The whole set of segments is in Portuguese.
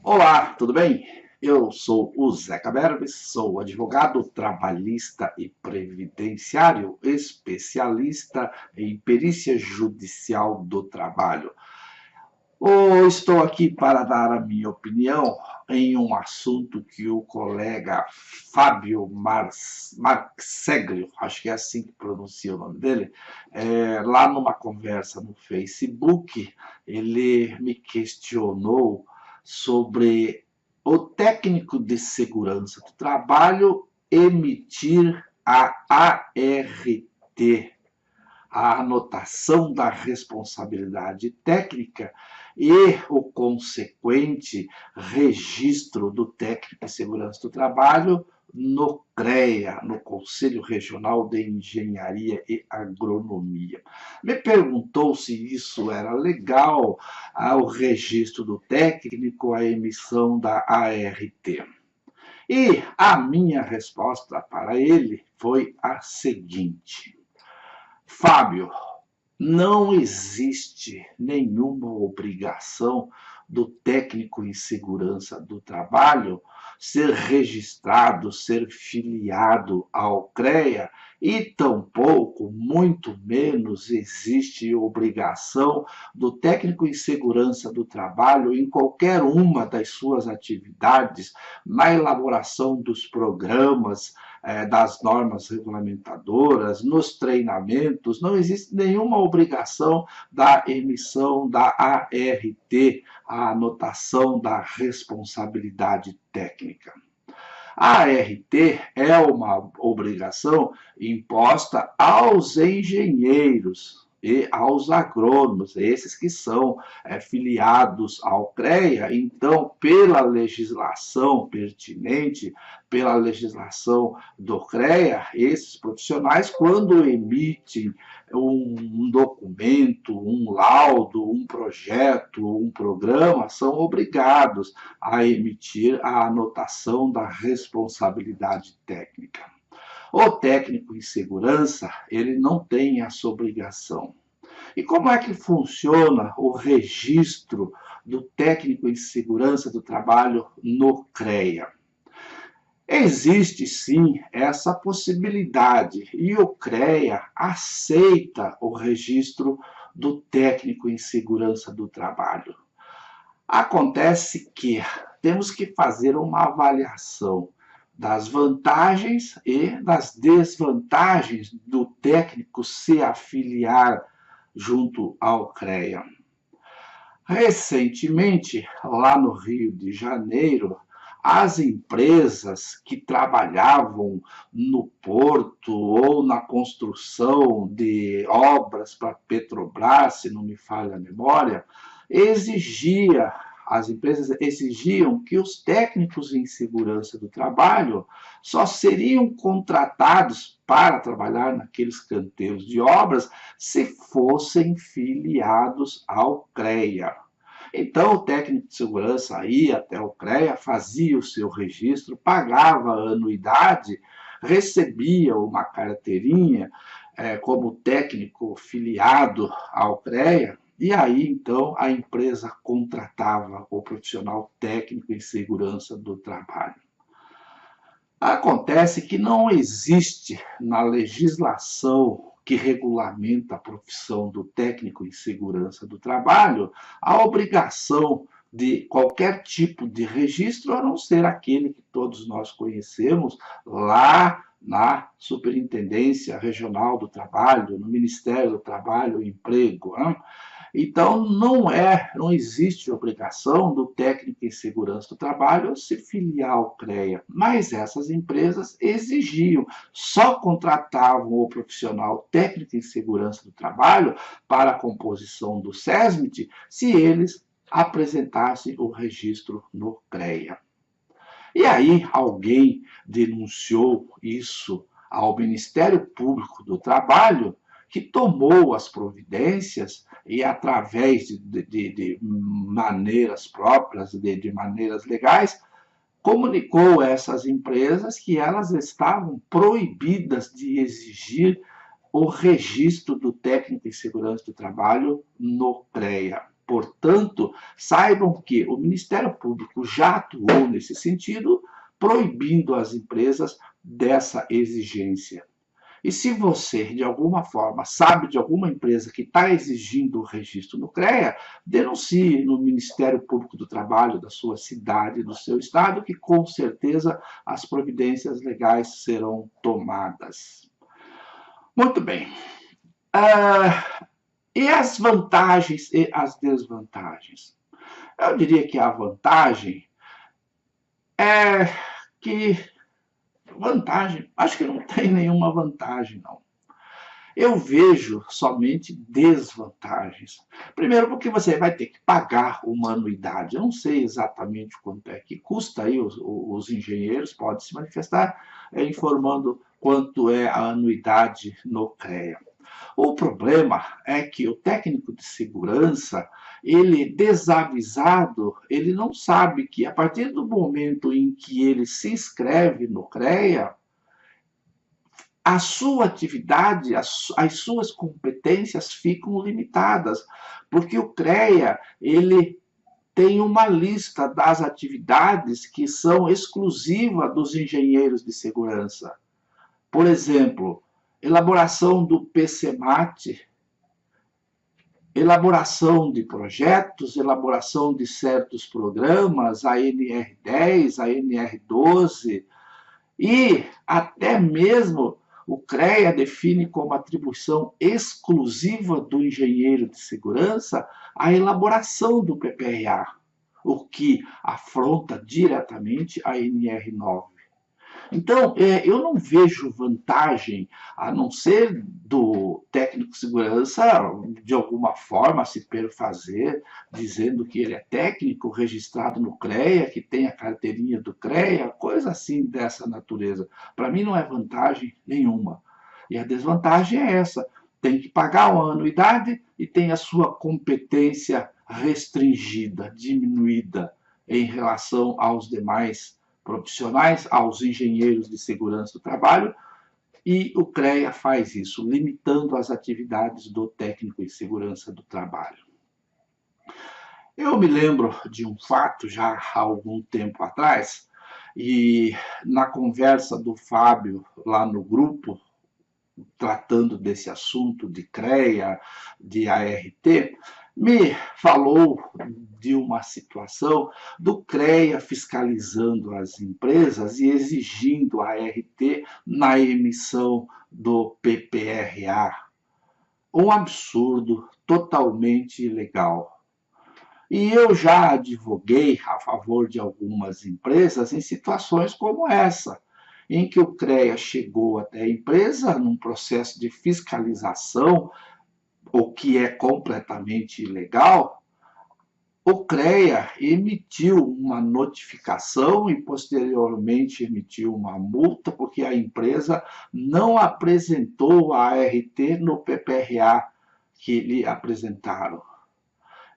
Olá, tudo bem? Eu sou o Zeca Berbes, sou advogado trabalhista e previdenciário, especialista em perícia judicial do trabalho. Estou aqui para dar a minha opinião em um assunto que o colega Fábio Marxeglio, acho que é assim que pronuncia o nome dele, lá numa conversa no Facebook, ele me questionou sobre o técnico de segurança do trabalho emitir a ART, a anotação da responsabilidade técnica e o consequente registro do técnico em segurança do trabalho no CREA, no Conselho Regional de Engenharia e Agronomia. Me perguntou se isso era legal, o registro do técnico, a emissão da ART. E a minha resposta para ele foi a seguinte: Fábio, não existe nenhuma obrigação do técnico em segurança do trabalho ser registrado, ser filiado ao CREA e tampouco, muito menos, existe obrigação do técnico em segurança do trabalho em qualquer uma das suas atividades, na elaboração dos programas, das normas regulamentadoras, nos treinamentos, não existe nenhuma obrigação da emissão da ART, a anotação da responsabilidade técnica. A ART é uma obrigação imposta aos engenheiros e aos agrônomos, esses que são filiados ao CREA. Então, pela legislação pertinente, pela legislação do CREA, esses profissionais, quando emitem um documento, um laudo, um projeto, um programa, são obrigados a emitir a anotação da responsabilidade técnica. O técnico em segurança, ele não tem essa obrigação. E como é que funciona o registro do técnico em segurança do trabalho no CREA? Existe sim essa possibilidade e o CREA aceita o registro do técnico em segurança do trabalho. Acontece que temos que fazer uma avaliação das vantagens e das desvantagens do técnico se afiliar junto ao CREA. Recentemente, lá no Rio de Janeiro, as empresas que trabalhavam no porto ou na construção de obras para Petrobras, se não me falha a memória, as empresas exigiam que os técnicos em segurança do trabalho só seriam contratados para trabalhar naqueles canteiros de obras se fossem filiados ao CREA. Então, o técnico de segurança ia até o CREA, fazia o seu registro, pagava a anuidade, recebia uma carteirinha como técnico filiado ao CREA, e aí, então, a empresa contratava o profissional técnico em segurança do trabalho. Acontece que não existe na legislação que regulamenta a profissão do técnico em segurança do trabalho a obrigação de qualquer tipo de registro, a não ser aquele que todos nós conhecemos lá na Superintendência Regional do Trabalho, no Ministério do Trabalho e Emprego. Então, não existe obrigação do técnico em segurança do trabalho se filiar ao CREA, mas essas empresas exigiam, só contratavam o profissional técnico em segurança do trabalho para a composição do SESMIT se eles apresentassem o registro no CREA. E aí alguém denunciou isso ao Ministério Público do Trabalho, que tomou as providências e, através de maneiras próprias, de maneiras legais, comunicou a essas empresas que elas estavam proibidas de exigir o registro do técnico em segurança do trabalho no CREA. Portanto, saibam que o Ministério Público já atuou nesse sentido, proibindo as empresas dessa exigência. E se você, de alguma forma, sabe de alguma empresa que está exigindo o registro no CREA, denuncie no Ministério Público do Trabalho da sua cidade, do seu estado, que com certeza as providências legais serão tomadas. Muito bem. E as vantagens e as desvantagens? Eu diria que a vantagem é que acho que não tem nenhuma vantagem, não. Eu vejo somente desvantagens. Primeiro, porque você vai ter que pagar uma anuidade. Eu não sei exatamente quanto é que custa aí, os engenheiros podem se manifestar informando quanto é a anuidade no CREA. O problema é que o técnico de segurança, ele desavisado, ele não sabe que a partir do momento em que ele se inscreve no CREA, a sua atividade, as suas competências ficam limitadas, porque o CREA, ele tem uma lista das atividades que são exclusivas dos engenheiros de segurança. Por exemplo, elaboração do PCMAT, elaboração de projetos, elaboração de certos programas, a NR10, a NR12, e até mesmo o CREA define como atribuição exclusiva do engenheiro de segurança a elaboração do PPRA, o que afronta diretamente a NR9. Então, eu não vejo vantagem, a não ser do técnico de segurança, de alguma forma, se perfazer, dizendo que ele é técnico, registrado no CREA, que tem a carteirinha do CREA, coisa assim dessa natureza. Para mim não é vantagem nenhuma. E a desvantagem é essa, tem que pagar uma anuidade e tem a sua competência restringida, diminuída em relação aos demais profissionais, aos engenheiros de segurança do trabalho, e o CREA faz isso, limitando as atividades do técnico em segurança do trabalho. Eu me lembro de um fato já há algum tempo atrás, e na conversa do Fábio lá no grupo, tratando desse assunto de CREA, de ART, me falou de uma situação do CREA fiscalizando as empresas e exigindo a ART na emissão do PPRA. Um absurdo totalmente ilegal. E eu já advoguei a favor de algumas empresas em situações como essa, em que o CREA chegou até a empresa num processo de fiscalização, o que é completamente ilegal. O CREA emitiu uma notificação e posteriormente emitiu uma multa porque a empresa não apresentou a ART no PPRA que lhe apresentaram.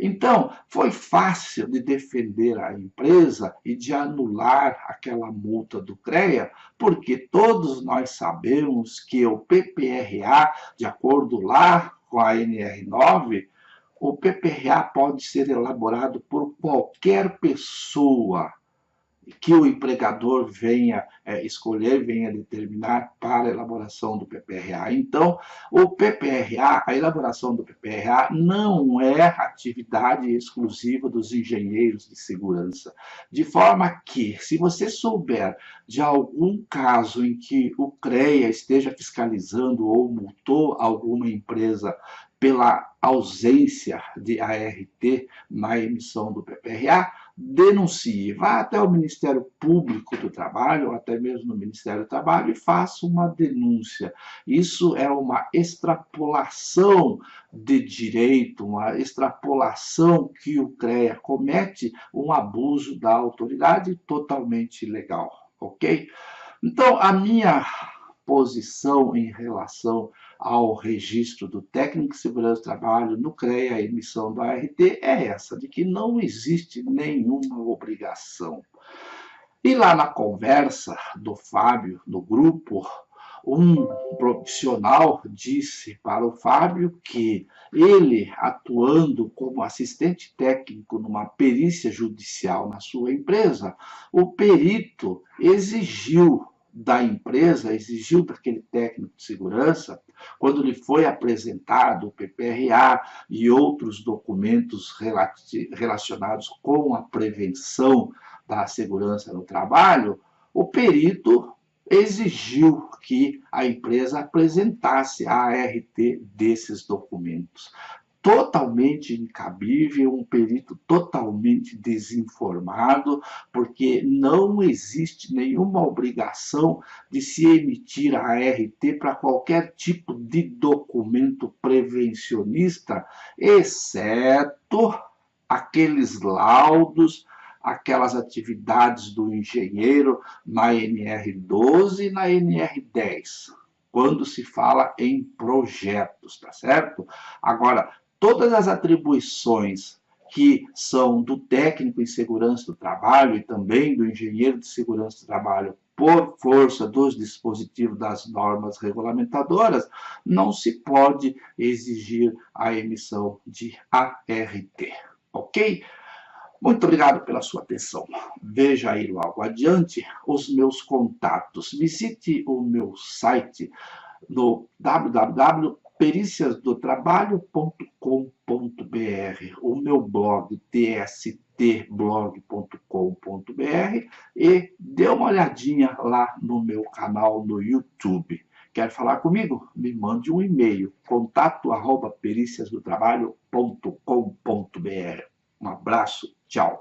Então, foi fácil de defender a empresa e de anular aquela multa do CREA, porque todos nós sabemos que o PPRA, de acordo lá com a NR9, o PPRA pode ser elaborado por qualquer pessoa que o empregador venha escolher, venha determinar para a elaboração do PPRA. Então, o PPRA, a elaboração do PPRA não é atividade exclusiva dos engenheiros de segurança. De forma que, se você souber de algum caso em que o CREA esteja fiscalizando ou multou alguma empresa pela ausência de ART na emissão do PPRA, denuncie, vá até o Ministério Público do Trabalho, ou até mesmo no Ministério do Trabalho, e faça uma denúncia. Isso é uma extrapolação de direito, uma extrapolação que o CREA comete, um abuso da autoridade totalmente ilegal, ok? Então, a minha posição em relação ao registro do técnico de segurança do trabalho no CREA, a emissão da ART, é essa, de que não existe nenhuma obrigação. E lá na conversa do Fábio, no grupo, Um profissional disse para o Fábio que ele, atuando como assistente técnico numa perícia judicial na sua empresa, o perito exigiu da empresa, exigiu daquele técnico de segurança, quando lhe foi apresentado o PPRA e outros documentos relacionados com a prevenção da segurança no trabalho, o perito exigiu que a empresa apresentasse a ART desses documentos. Totalmente incabível, um perito totalmente desinformado, porque não existe nenhuma obrigação de se emitir a ART para qualquer tipo de documento prevencionista, exceto aqueles laudos, aquelas atividades do engenheiro na NR12 e na NR10, quando se fala em projetos, tá certo? Agora, todas as atribuições que são do técnico em segurança do trabalho e também do engenheiro de segurança do trabalho por força dos dispositivos das normas regulamentadoras, não se pode exigir a emissão de ART, ok? Muito obrigado pela sua atenção. Veja aí logo adiante os meus contatos. Visite o meu site no www.periciasdotrabalho.com.br, o meu blog tstblog.com.br e dê uma olhadinha lá no meu canal no YouTube. Quer falar comigo? Me mande um e-mail, contato@periciasdotrabalho.com.br. Um abraço, tchau.